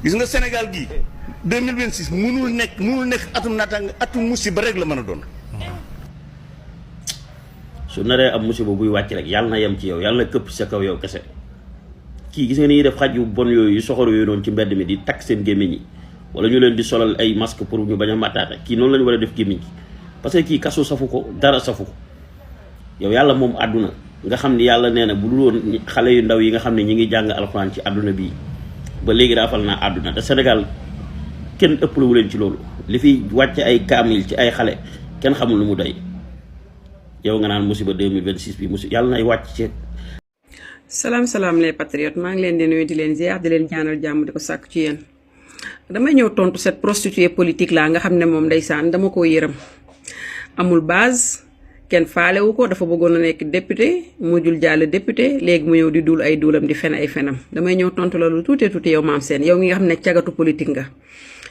gis nga Sénégal gii 2026 mënul nekk atum naataanga atum musiba rek la mën a doon. su naree am musiba buy wàcc rek yàlla na yem ci yow yàlla na këpp sa kaw yow kese. kii gis nga ni ñuy def xaj yu bon yooyu yu soxor yooyu noonu ci mbedd mi di takk seen gémmiñ yi wala ñu leen di solal ay masque pour ñu bañ a màttaate kii noonu la ñu war a def gémmiñ gi parce que kii kasu safu ko dara safu ko. yow yàlla moom àdduna nga xam ni yàlla nee na bu dul woon xale yu ndaw yi nga xam ne ñi ngi jàng alxuraan ci àdduna bii ba léegi raafal naa àdduna te Sénégal kenn ëppalewu leen ci loolu li fi wàcc ay kaamil ci ay xale kenn xamul lu mu doy yow nga naan musiba 2026 bi yàlla nay wàcc ci. salaam les patriotes maa ngi leen di nuyu di leen ziar di leen ñaanal jàmm di ko sàkk ci yéen damay ñëw tontu cette prostituée politique laa nga xam ne moom ndeysaan dama ko yërëm amul base. kenn faalewu ko dafa bëggoon a nekk député mujjul jàll député léegi mu ñëw di duul ay duulam di fen ay fenam damay ñëw tontu la lu tuuti yow Mame Sène yow mi nga xam ne cagatu politique nga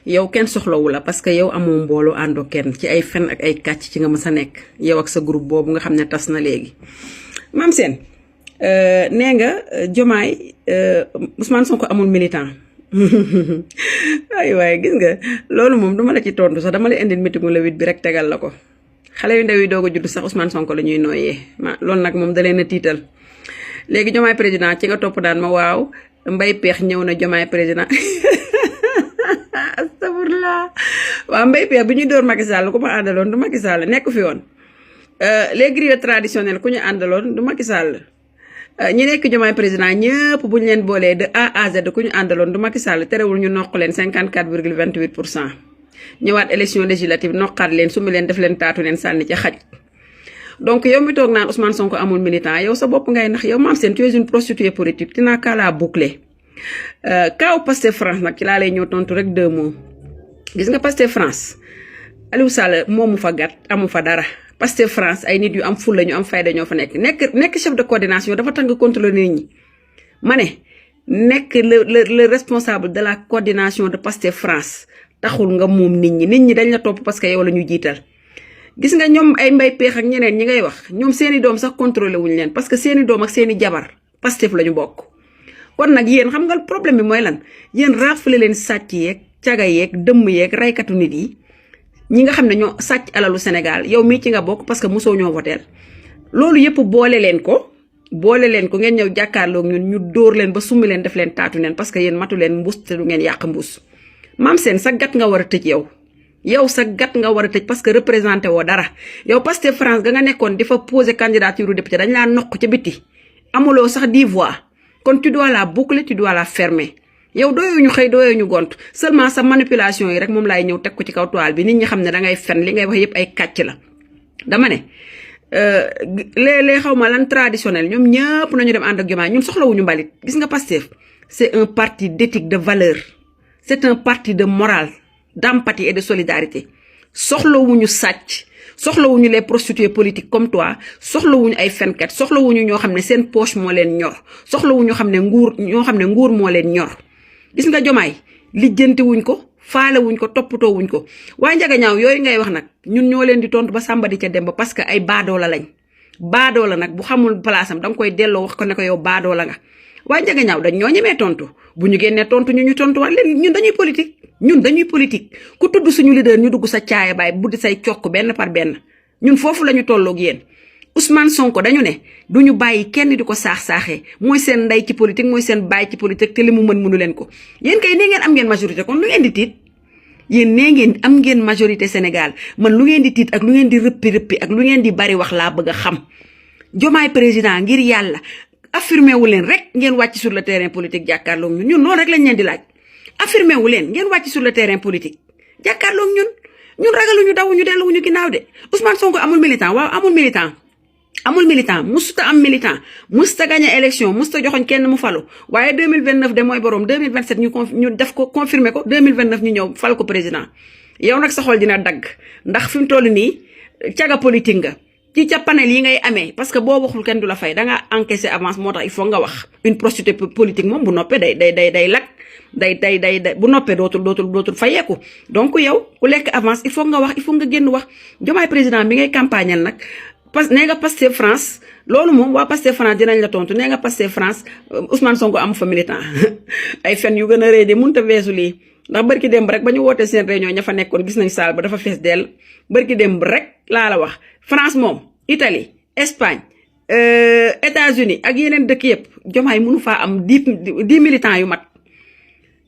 yow kenn soxlawu la parce que yow amoo mbooloo àndoo kenn ci ay fen ak ay kàcc ci nga mës a nekk yow ak sa groupe boobu nga xam ne tas na léegi. Mame Sène nee nga Diomaye Ousmane Sonko amul militant ay waaye gis nga loolu moom duma la ci tontu sax dama la indil meetingu le 8 bi rek tegal la ko. xale yu ndaw yi doog a judd sax Ousmane Sonko la ñuy nooyee loolu nag moom da leen a tiital léegi Diomaye président ci nga topp daan ma waaw Mbaye Peex ñëw na Diomaye président astafurlah waaw Mbaye Peex bi ñuy door Macky Sall ku ma àndaloon du Macky Sall nekk fi woon les griots traditionnels ku ñu àndaloon du Macky Sall ñi nekk Diomaye président ñëpp bu ñu leen boolee de A à Z ku ñu àndaloon du Macky Sall terewul ñu noq leen 54,28%. ñëwaat élection législative noqaat leen sumi leen def leen taatu leen sànni ca xaj donc yow mi toog naan Ousmane Sonko amul militant yow sa bopp ngay nax yow Mame Sène tu es une prostituée politique dinaa kaa laa boucler kaaw Pastef France nag ci laa lay ñëw tontu rek 2 mots gis nga Pastef France Aliou Sall moomu fa gàtt amu fa dara Pastef France ay nit yu am fulla ñu am fayda ñoo fa nekk chef de coordination dafa tax nga contrôler nit ñi ma ne nekk le responsable de la coordination de Pastef France taxul nga moom nit ñi dañ la topp parce que yow la ñu jiital gis nga ñoom ay Mbaye Peex ak ñeneen ñi ngay wax ñoom seeni doom sax contrôlé wuñu leen parce que seeni doom ak seeni jabar Pastef la ñu bokk kon nag yéen xam nga problème bi mooy lan yéen rafle leen sàcc yeeg caga yeeg dëmm yeeg raykatu nit yi ñi nga xam ne ñoo sàcc alalu Sénégal yow mii ci nga bokk parce que mosoo ñoo voteel loolu yëpp boole leen ko ngeen ñëw jàkkaarloog ñun ñu dóor leen ba summi leen def leen taatu neen parce que yéen matu leen mbuus te du ngeen yàq mbuus Mame Sène sa gat nga war a tëj yow sa gat nga war a tëj parce que représenté woo dara yow Pastef France ga nga nekkoon di fa poser candidature député dañ laa noq ca biti amuloo sax 10 voix kon tu dois la boucler tu dois la fermer yow dooyoo ñu xëy dooyoo ñu gont seulement sa manipulation yi rek moom laay ñëw teg ko ci kaw toile bi nit ñi xam ne dangay fen li ngay wax yëpp ay kàcc la dama ne les xaw ma lan traditionnel ñoom ñëpp nañu dem ànd ak Diomaye ñun soxlawuñu mbalit gis nga Pastef c'est un parti d'éthique de valeur c'est un parti de morale d'empathie et de solidarité soxlawuñu sàcc soxlawuñu les prostituées politiques comme toi soxlawuñu ay fenkat soxlawuñu ñoo xam ne seen poche moo leen ñor soxlawuñu ñoo xam ne nguur moo leen ñor gis nga Diomaye lijjanti wuñ ko faale wuñ ko toppatoo wuñ ko waaye njagañaaw yooyu ngay wax nag ñun ñoo leen di tontu ba sàmba di ca dem ba parce que ay baadoola lañ baadoola nag bu xamul place am danga koy delloo wax ko ne ko yow baadoola nga waaye njagañaaw dañ ñoo ñemee tontu bu ñu génnee tontu ñu tontuwaat leen ñun dañuy politique ku tudd suñu leader ñu dugg sa caaya baay buddi say cokk benn par benn ñun foofu la ñu tolloog yéen Ousmane Sonko dañu ne duñu bàyyi kenn di ko saax-saaxee mooy seen ndey ci politique mooy seen baay ci politique te li mu mënu leen ko yéen kay nee ngeen am ngeen majorité kon lu ngeen di tiit yéen nee ngeen am ngeen majorité Sénégal man lu ngeen di tiit ak lu ngeen di rëppi ak lu ngeen di bari wax laa bëgg a xam Diomaye président ngir yàlla affirmé wu leen rek ngeen wàcc sur le terrain politique jàkkaarloog ñun noonu rek lañ leen di laaj affirmé wu leen ngeen wàcc sur le terrain politique jàkkaarloog ñun ragaluñu dawuñu delluwuñu ginnaaw de Ousmane Sonko amul militant waaw amul militant musta am militant musta gagné élection musta joxoñ kenn mu falu waaye 2029 de mooy borom 2027 ñu def ko confirmé ko 2029 ñu ñëw fal ko président yow nag sa xol dina dagg ndax fi mu toll nii caga politique nga ci ca panel yi ngay amee parce que boo waxul kenn du la fay dangaa encaissé avance moo tax il faut nga wax une prostituée politique moom bu noppee day lak day bu noppee dootul fayeeku donc yow ku lekk avance il faut nga wax il faut nga génn wax Diomaye président bi ngay campagnal nag nee nga Pastef France loolu moom waa Pastef France dinañ la tontu nee nga Pastef France Ousmane Sonko am fa militant ay fen yu gën a rëy de mënut a weesu lii ndax barki démb rek ba ñu wootee seen réunion ña fa nekkoon gis nañ saal ba dafa fees dell barki démb rek laa la wax France moom Italie Espagne États-Unis ak yeneen dëkk yëpp Diomaye mënu faa am 10 militants yu mat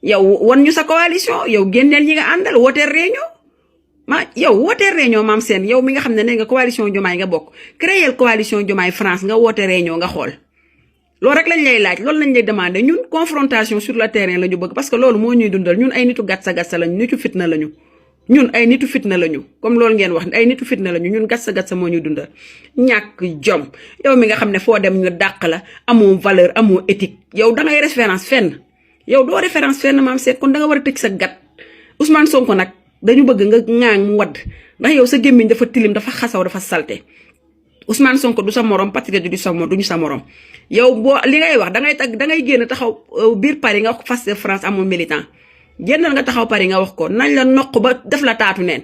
yow wan ñu sa coalition yow génneel ñi nga àndal wooteel réunion yow wooteel réunion maam seen yow mi nga xam ne nee nga coalition Diomaye nga bokk créer coalition Diomaye France nga woote réunion nga xool loolu rek lañ lay laaj loolu lañ lay demandé ñun confrontation sur le terrain la ñu bëgg parce que loolu moo ñuy dundal ñun ay nitu gatsa gatsa lañu nitu fitna lañu ñun ay nitu fitna lañu comme loolu ngeen wax ay nitu fitna lañu ñun gatsa gatsa moo ñuy dundal ñàkk jom yow mi nga xam ne foo dem ñu dàq la amoo valeur amoo éthique yow da ngay référence fenn yow doo référence fenn maam seet kon da nga war a tëj sa gat Ousmane Sonko nag dañu bëgg nga ŋaaŋ mu wadd ndax yow sa gémmiñ dafa tilim dafa xasaw dafa salte Ousmane Sonko du sa morom patriote du sa duñu sa morom yow boo li ngay wax da ngay génn taxaw biir Paris nga wax Pastef France amul militant génnal nga taxaw Paris nga wax ko nañ la noq ba def la taatu neen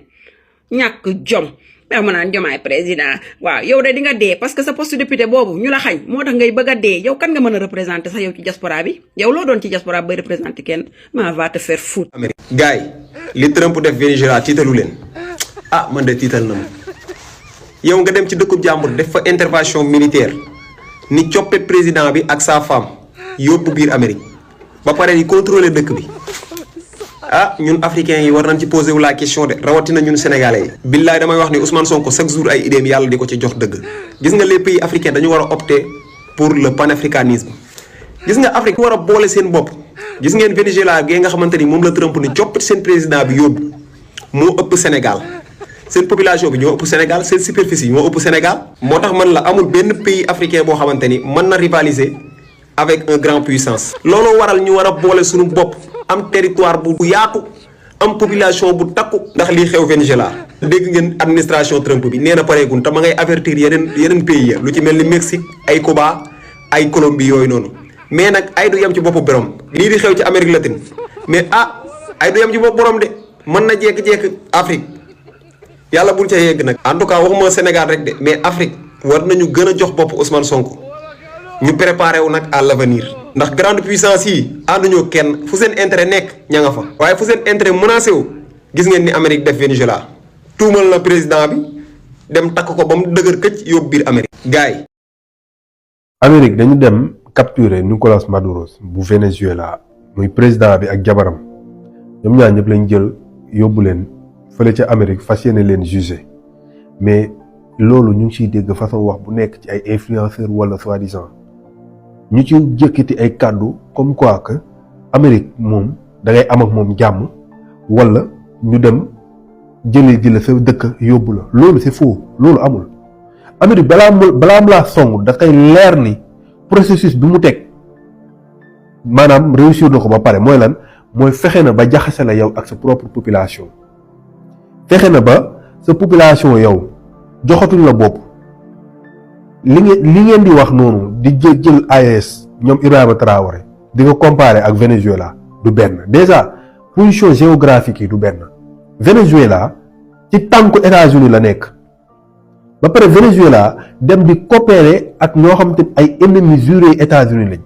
ñàkk jom mais mu naan Diomaye président waaw yow de di nga dee parce que sa poste député boobu ñu la xañ moo tax ngay bëgg a dee yow kan nga mën a représenter sax yow ci diaspora bi yow loo doon ci diaspora bay représenter kenn ma va te faire foutre. gars yi li Trump def Venezuela tiitalu leen man de tiital na ma yow nga dem ci dëkkub jàmbur def fa intervention militaire ni coppe président bi ak sa femme yóbbu biir Amérique ba pare di contrôler dëkk bi ñun africains yi war nañ ci poser wu la question de rawatina ñun sénégalais yi. billaay damay wax ni Ousmane Sonko chaque jour ay idéem yàlla di ko ci jox dëgg gis nga les pays africains dañu war a opter pour le panafricanisme gis nga Afrique war a boole seen bopp gis ngeen Venezuela gee nga xamante ni moom la Trump ni coppati seen président bi yóbbu moo ëpp Sénégal seen population bi ñoo ëpp Sénégal seen superficie moo ëpp Sénégal. moo tax man la amul benn pays africain boo xamante ni mën na rivaliser avec un grand puissance. looloo waral ñu war a boole suñu bopp am territoire bu yaatu am population bu takku. ndax lii xew Venezuela. dégg ngeen administration Trump bi nee na pareegun te ma ngay avertir yeneen pays ya lu ci mel ni Mexique ay Cuba ay Colombie yooyu noonu mais nag ay du yem ci boppu borom. lii di xew ci Amérique latine mais ay du yem ci bopp borom de mën na jékki-jékki Afrique yàlla bul ca yegg nag. en tout cas waxuma Sénégal rek de mais Afrique war nañu gën a jox bopp Ousmane Sonko ñu préparé wu nag à l'avenir ndax grande puissance yi ànduñoo kenn fu seen intérêt nekk ña nga fa. waaye fu seen intérêt menacé wu gis ngeen ni Amérique def Venezuela tuumal na président bi dem takk ko ba mu dëgër këcc yóbbu biir Amérique. gars yi. Amérique dañu dem capturer Nicolas Maduro bu Venezuela muy président bi ak jabaram ñoom ñaar ñëpp lañ jël yóbbu leen fële ca Amérique fas yéene leen jugé mais loolu ñu ngi ciy dégg façon wax bu nekk ci ay influenceurs wala soi-disant ñu ci jëkkati ay kàddu comme quoi que Amérique moom da ngay am ak moom jàmm wala ñu dem jëlee ji la sa dëkk yóbbu la loolu c'est faux loolu amul. Amérique balaa am laa song da koy leer ni processus bi mu teg maanaam réussir na ko ba pare mooy lan mooy fexe na ba jaxase la yow ak sa propre population fexe na ba sa population yow joxatuñ la bopp li ngeen di wax noonu di jël AES ñoom Ibrahima Traoré di nga comparer ak Venezuela du benn déjà position géographique yi du benn Venezuela ci tànku États-Unis la nekk ba pare Venezuela dem di coopérer ak ñoo xam te ay ennemis jurés États-Unis lañ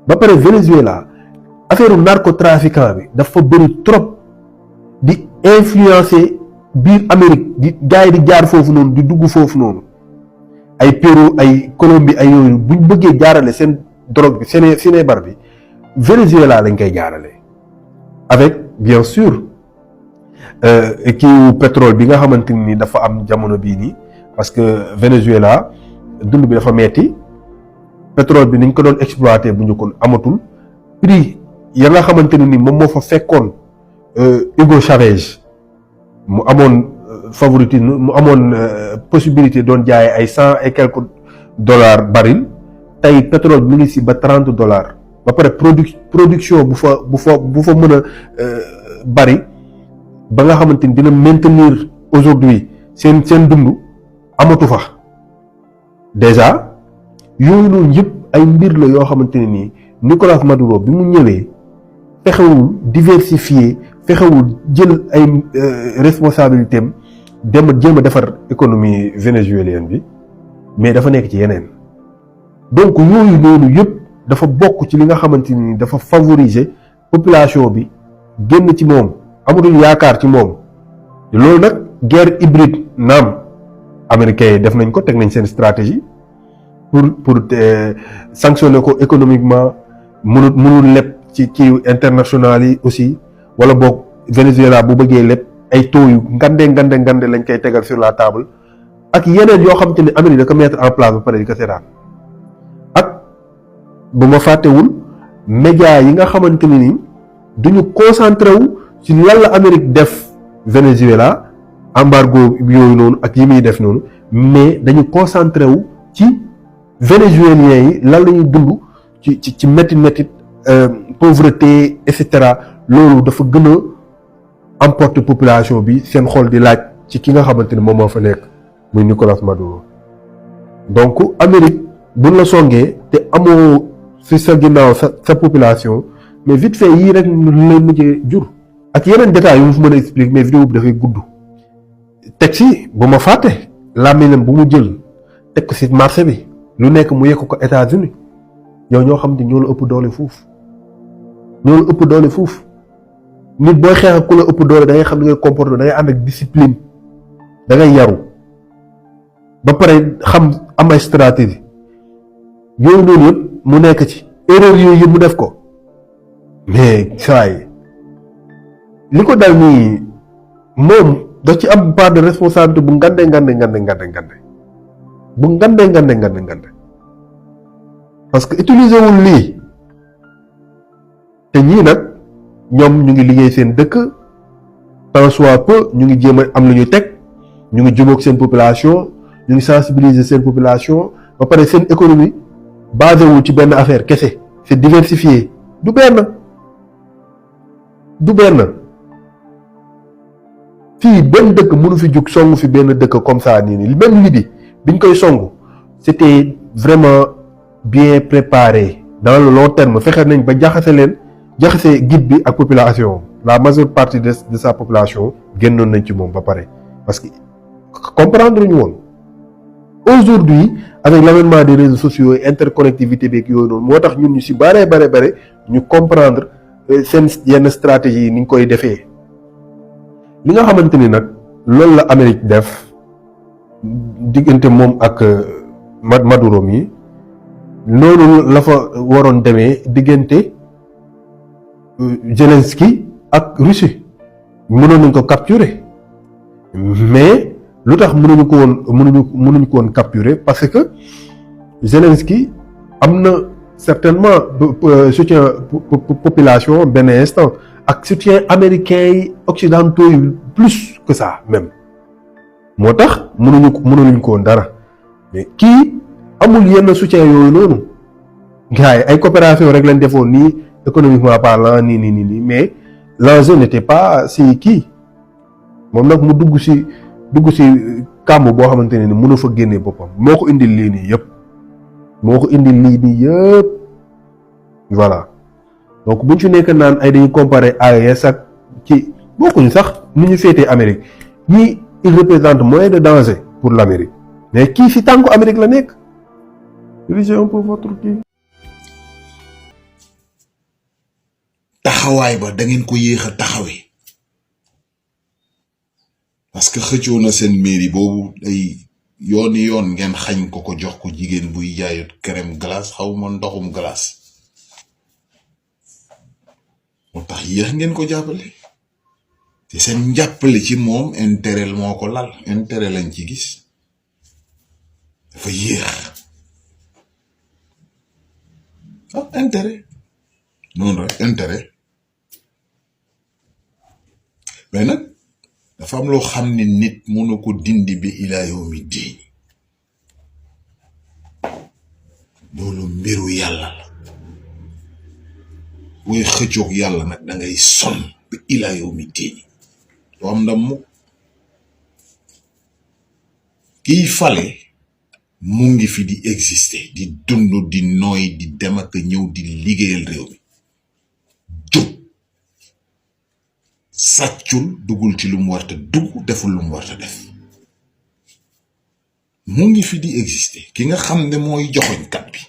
ba pare Venezuela affaire narcotrafiquant bi dafa bëri trop di influencer biir Amérique di gars yi di jaar foofu noonu di dugg foofu noonu ay Pérou ay Colombie ay yooyu buñ bëggee jaarale seen drogue bi seen bar bi Venezuela lañ koy jaarale avec bien sûr kii pétrole bi nga xamante ni dafa am jamono bii nii parce que Venezuela dund bi dafa metti pétrole bi niñ ko doon exploité bu ñu kon amatul prix ya nga xamante ne ni moom moo fa fekkoon Hugo Chavez mu amoon favoritisme mu amoon possibilité doon jaayee ay $100 et quelques baril tey pétrole bi mu ngi si ba $30 ba pare production bu fa mën a bari ba nga xamante ni dina maintenir aujourd'hui seen dund amatu fa déjà yooyu noonu yëpp ay mbir la yoo xamante ne nii Nicolas Maduro bi mu ñëwee fexewul diversifier fexewul jël ay responsabilités am jéem a defar économie vénézuélienne bi mais dafa nekk ci yeneen. donc yooyu noonu yëpp dafa bokk ci li nga xamante ni dafa favoriser population bi génn ci moom amatul yaakaar ci moom loolu nag guerre hybride naam américains yi def nañ ko teg nañ seen stratégie pour sanctionner ko économiquement mënul leb ci international yi aussi wala boog Venezuela bu bëggee leb ay taux yu ngande lañ koy tegal sur la table ak yeneen yoo xamante ni Amérique da ko mettre en place ba pare di ko seetaan ak bu ma fàttewul média yi nga xamante ni duñu concentré wu ci lan la Amérique def Venezuela embargo yooyu noonu ak yi muy def noonu mais dañu concentré wu ci vénézuéliens yi lan la ñuy dund ci métti pauvreté et cetera loolu dafa gën a emporter population bi seen xol di laaj ci ki nga xamante ni moom moo fa nekk muy Nicolas Maduro. donc Amérique buñ la songee te amoo ci sa ginnaaw sa population mais vite fait yii rek lay mujjee jur. ak yeneen détails yu mu fi mën a expliquer mais vidéo bi dafay gudd. teg si bu ma fàtte làmmiñam bu mu jël teg ko si marché bi lu nekk mu yekk ko États-Unis yow ñoo xam ne ñoo la ëpp doole fuuf nit booy xeex ak ku la ëpp doole da ngay xam ne ngay comporter da ngay ànd ak discipline da ngay yaru ba pare xam am ay stratégie yooyu noonu yëpp mu nekk ci erreur yooyu yëpp mu def ko mais saa yi li ko dal nii moom da ci am part de responsabilité bu ngande parce que utiliser wul lii te ñii nag ñoom ñu ngi liggéey seen dëkk tant soit peu ñu ngi jéem a am lu ñu teg ñu ngi jubóog seen population ñu ngi sensibiliser seen population ba pare seen économie basé wu ci benn affaire kese c'est diversifié du benn fii benn dëkk mënu fi jug song fi benn dëkk comme ça nii même Libye biñ koy song c'était vraiment bien préparé dans le long terme fexe nañ ba jaxase guide bi ak population la majeure partie de sa population génnoon nañ ci moom ba pare parce que comprendre ñu woon aujourd'hui avec l'avènement des réseaux sociaux interconnectivité beeg yooyu noonu moo tax ñun ñu si bare ñu comprendre seen yenn stratégie yi ni ñu koy defee li nga xamante ni nag loolu la Amérique def diggante moom ak Maduro mi loolu la fa waroon demee diggante Zelensky ak Russie mënoon nañ ko capturer mais lu tax mënuñu ko woon capturer parce que Zelensky am na certainement soutien population benn instant ak soutien américain yi occidentaux yi plus que ça même moo tax mënuñu ko woon dara mais kii amul yenn soutien yooyu noonu gars yi ay coopération rek lañ defoon nii économiquement parlant nii mais l'enjeu n'était pas si kii moom nag mu dugg si kàmb boo xamante ne ni mënu fa génnee boppam moo ko indil lii nii yëpp voilà donc buñ fi nekk naan ay dañuy comparer AES ak ci bokkuñu sax ni ñu féetee Amérique ñii il représente moins de danger pour l'Amérique mais kii si tànku Amérique la nekk dirigez un peu votre kii. taxawaay ba da ngeen ko yéex a taxawee parce que xëccoo na seen mairie boobu ay yoon ngeen xañ ko jox ko jigéen buy jaayut crème glace xaw ma ndoxum glace moo tax yéex ngeen ko jàppale te seen njàppale ci moom intérêt moo ko lal intérêt lañ ci gis dafa yéex intérêt noonu rek intérêt mais nag dafa am loo xam ne nit mënu ko dindi bi ilaa yawmi diin loolu mbiru yàlla la booy xëccoog yàlla nag da ngay sonn bi ilaa yawmi diin doo am ndam mukk kiy fale mu ngi fi di exister di dund di nooy di dem ak ñëw di liggéeyal réew mi jub sàccul duggul ci lu mu warta dugg deful lu mu warta def mu ngi fi di exister ki nga xam ne mooy joxoñkat bi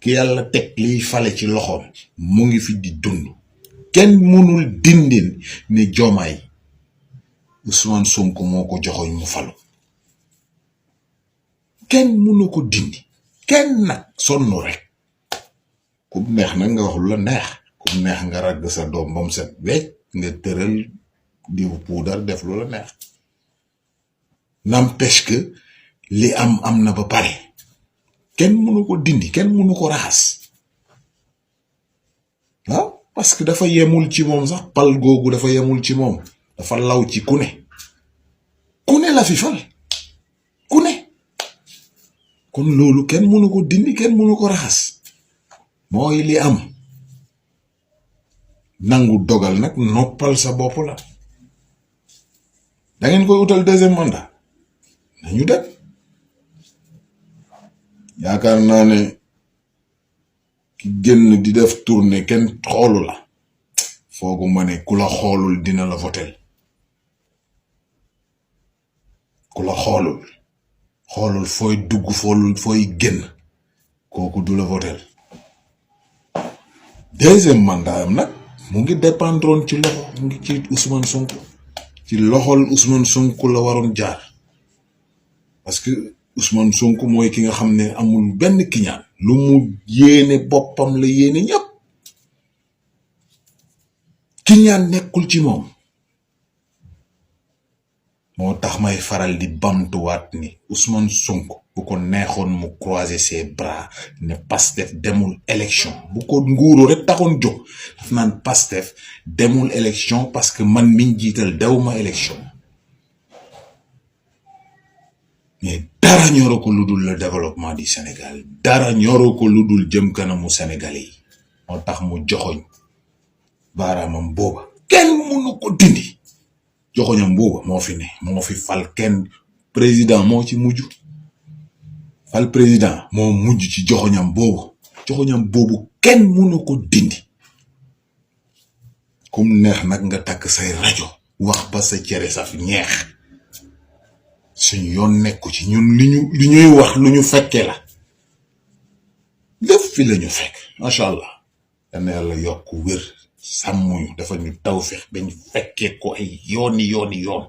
ki yàlla teg liy fale ci loxoom mu ngi fi di dund kenn mënul dindin ne Diomaye Ousmane Sonko moo ko joxoñ mu falu kenn mënu ko dindi kenn nag sonn rek ku neex nag nga wax lu la neex ku neex nga ragg sa doom ba mu set wecc nga tëral diw puudar def lu la neex n'empêche que li am na ba pare kenn mënu ko dindi kenn mënu ko raxas waaw parce que dafa yemul ci moom sax pal googu dafa yemul ci moom dafa law ci ku ne la fi fal ku ne kon loolu kenn mënu ko dindi kenn mënu ko raxas mooy li am nangu dogal nag noppal sa bopp la da ngeen koy utal deuxième mandat nañu dem yaakaar naa ne ki génn di def tournée kenn xoolu la foogu ma ne ku la xoolul dina la votel ku la xoolul fooy dugg fooy génn kooku du la votel deuxième mandat am nag mu ngi dépendroon ci loxo mu ngi ci Ousmane Sonko ci loxol Ousmane Sonko la waroon jaar parce que Ousmane Sonko mooy ki nga xam ne amul benn kiñaan lu mu yéene boppam la yéene ñëpp kiñaan nekkul ci moom moo tax may faral di bamtuwaat ni Ousmane Sonko bu ko neexoon mu croiser ses bras ne Pastef demul élection bu ko nguuru rek taxoon jóg daf naan Pastef demul élection parce que man miñ jiital dewuma élection mais dara ñoro ko lu dul le développement du Sénégal dara ñoro ko lu dul jëm kanamu Sénégalais yi moo tax mu joxoñ baaraamam booba kenn mënu ko dindi joxoñam booba moo fi ne moo fi fal kenn président moo ci mujj fal président moo mujj ci joxoñam boobu kenn mënu ko dindi kum neex nag nga takk say rajo wax ba sa cere saf ñeex suñu yoon nekku ci ñun li ñuy wax lu ñu fekkee la lépp fi la ñu fekk macha allah yal na yàlla yokk wér sàmmuñu dafa ñu tawfeex bañ fekkee ko ay yooni yoon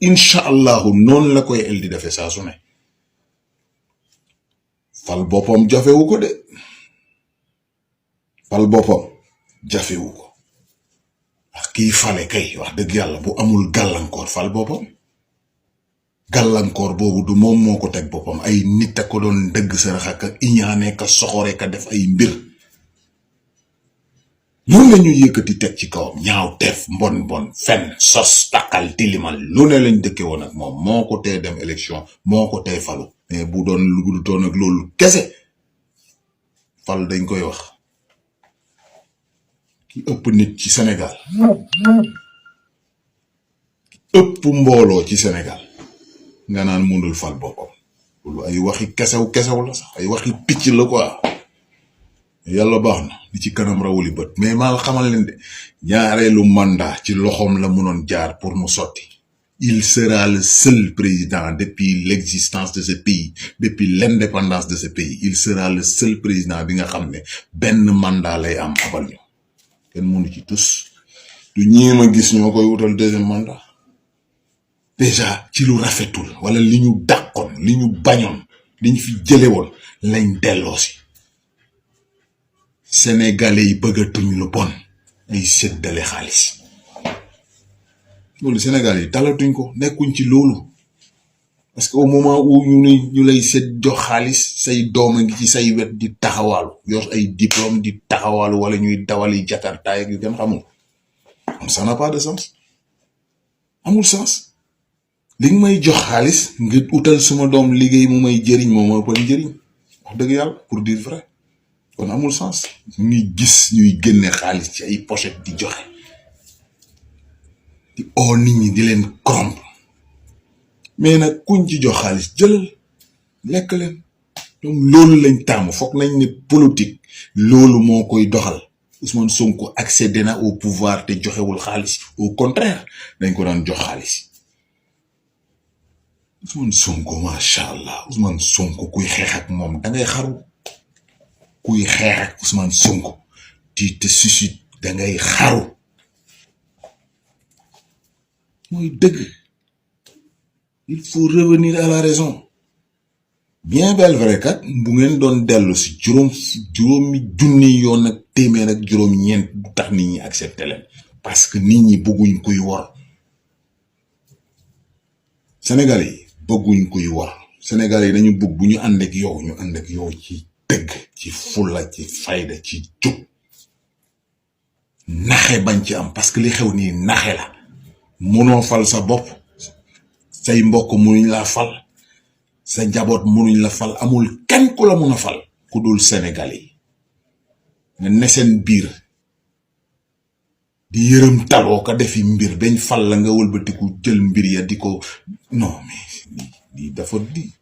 incha allahu noonu la koy el di defee saa su ne fal boppam jafewu ko de fal boppam jafewu ko wax kii fale kay wax dëgg yàlla bu amul gàllankoor fal boppam gàllankoor boobu du moom moo ko teg boppam ay nit a ko doon dëgg sarax ak iñaane ka soxore ka def ay mbir loolu la ñuy yëkkati teg ci kawam ñaaw teef mbon fen sos takkal tilimal lu ne lañ dëkke woon ak moom moo ko tee dem élection moo ko tee falu mais bu doon lu doon ak loolu kese fal dañ koy wax ki ëpp nit ci Sénégal ëpp mbooloo ci Sénégal nga naan mënul fal boppam loolu ay waxi kesew la sax ay waxi picc la quoi yàlla baax na li ci kanam rawuli bët mais maa xamal leen de ñaareelu mandat ci loxoom la mënoon jaar pour mu sotti il sera le seul président depuis l'existence de ce pays depuis l'indépendance de ce pays il sera le seul président bi nga xam ne benn mandat lay am abal ñu kenn mënu ci tus du ñii ma gis ñoo koy wutal deuxième mandat déjà ci lu rafetul wala li ñu dàqoon li ñu bañoon li ñu fi jële woon lañ delloosi Sénégalais yi bëggatuñ lu bon ay séddale xaalis loolu Sénégal yi talatuñ ko nekkuñ ci loolu parce que au moment où ñu lay jox xaalis say doom a ngi ci say wet di taxawaalu yor ay diplôme di taxawaalu wala ñuy dawali jakartaay ak yu kenn xamul ça n'a pas de sens amul sens li nga may jox xaalis nga utal suma doom liggéey mu may jëriñ moo ma ëppal njëriñ wax dëgg yàlla pour dire vrai kon amul sens ñuy gis ñuy génne xaalis ci ay pochette di joxe di oo nit ñi di leen corrompre mais nag kuñ ci jox xaalis jëlal lekk leen donc loolu lañ taamu foog nañ ne politique loolu moo koy doxal Ousmane Sonko accédé na au pouvoir te joxewul xaalis au contraire dañ ko daan jox xaalis Ousmane Sonko macha allah Ousmane Sonko kuy xeex ak moom da ngay xaru kuy xeex ak Ousmane Sonko te suscite da ngay xaru mooy dëgg. Il faut revenir à la raison. Bien bel vrai kat bu ngeen doon dellu si juróomi junni yoon ak téeméer ak juróom-ñeent du tax nit ñi accepté leen parce que nit ñi bëgguñ kuy war Sénégalais yi bëgguñ kuy war Sénégalais yi dañu bëgg bu ñu ànd ak yow ñu ànd ak yow ci dëgg ci fulla ci fayda ci jub naxe bañ ci am parce que li xew nii naxe la mënoo fal sa bopp say mbokk mënuñ la fal sa njaboot mënuñ la fal amul kenn ku la mën a fal ku dul Sénégalais nga ne seen biir di yërëm taloo ka defi mbir bañ fal la nga wëlbatiku jël mbir ya di ko non mais lii dafa di